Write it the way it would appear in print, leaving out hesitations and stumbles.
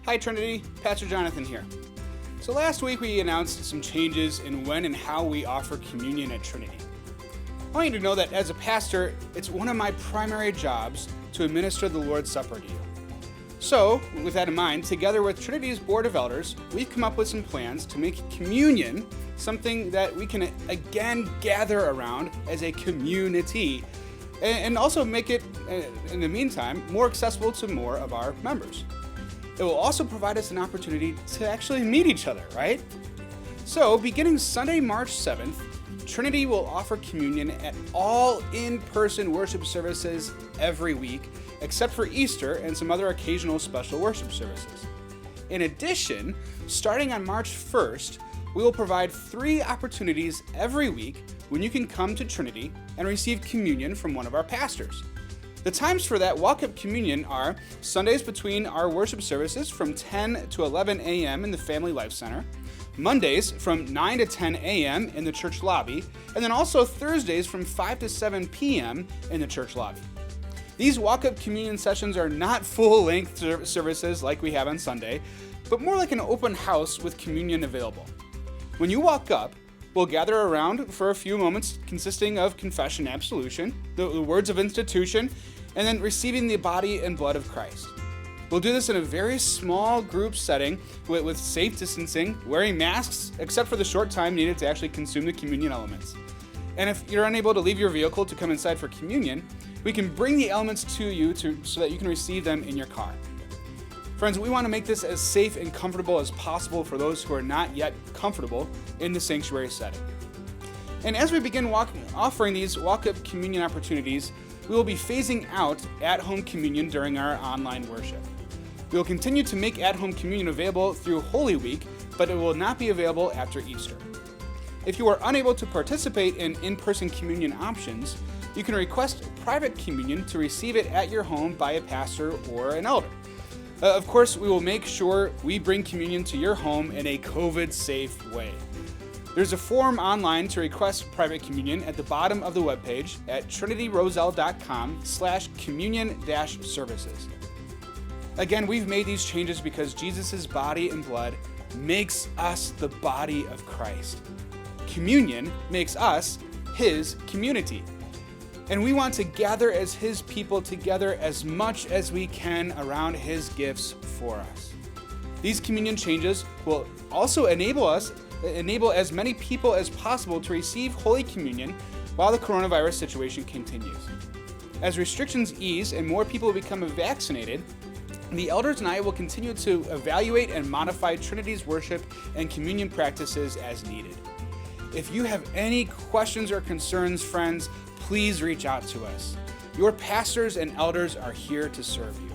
Hi Trinity, Pastor Jonathan here. So last week we announced some changes in when and how we offer communion at Trinity. I want you to know that as a pastor, it's one of my primary jobs to administer the Lord's Supper to you. So, with that in mind, together with Trinity's Board of Elders, we've come up with some plans to make communion something that we can again gather around as a community, and also make it, in the meantime, more accessible to more of our members. It will also provide us an opportunity to actually meet each other, right? So, beginning Sunday, March 7th, Trinity will offer communion at all in-person worship services every week, except for Easter and some other occasional special worship services. In addition, starting on March 1st, we will provide 3 opportunities every week when you can come to Trinity and receive communion from one of our pastors. The times for that walk-up communion are Sundays between our worship services from 10 to 11 a.m. in the Family Life Center, Mondays from 9 to 10 a.m. in the church lobby, and then also Thursdays from 5 to 7 p.m. in the church lobby. These walk-up communion sessions are not full-length services like we have on Sunday, but more like an open house with communion available. When you walk up, we'll gather around for a few moments consisting of confession and absolution, the words of institution, and then receiving the body and blood of Christ. We'll do this in a very small group setting with safe distancing, wearing masks, except for the short time needed to actually consume the communion elements. And if you're unable to leave your vehicle to come inside for communion, we can bring the elements to you so that you can receive them in your car. Friends, we want to make this as safe and comfortable as possible for those who are not yet comfortable in the sanctuary setting. And as we begin offering these walk-up communion opportunities, we will be phasing out at-home communion during our online worship. We will continue to make at-home communion available through Holy Week, but it will not be available after Easter. If you are unable to participate in in-person communion options, you can request private communion to receive it at your home by a pastor or an elder. Of course, we will make sure we bring communion to your home in a COVID-safe way. There's a form online to request private communion at the bottom of the webpage at trinityroselle.com/communion-services. Again, we've made these changes because Jesus' body and blood makes us the body of Christ. Communion makes us His community. And we want to gather as His people together as much as we can around His gifts for us. These communion changes will also enable as many people as possible to receive Holy Communion while the coronavirus situation continues. As restrictions ease and more people become vaccinated, the elders and I will continue to evaluate and modify Trinity's worship and communion practices as needed. If you have any questions or concerns, friends, please reach out to us. Your pastors and elders are here to serve you.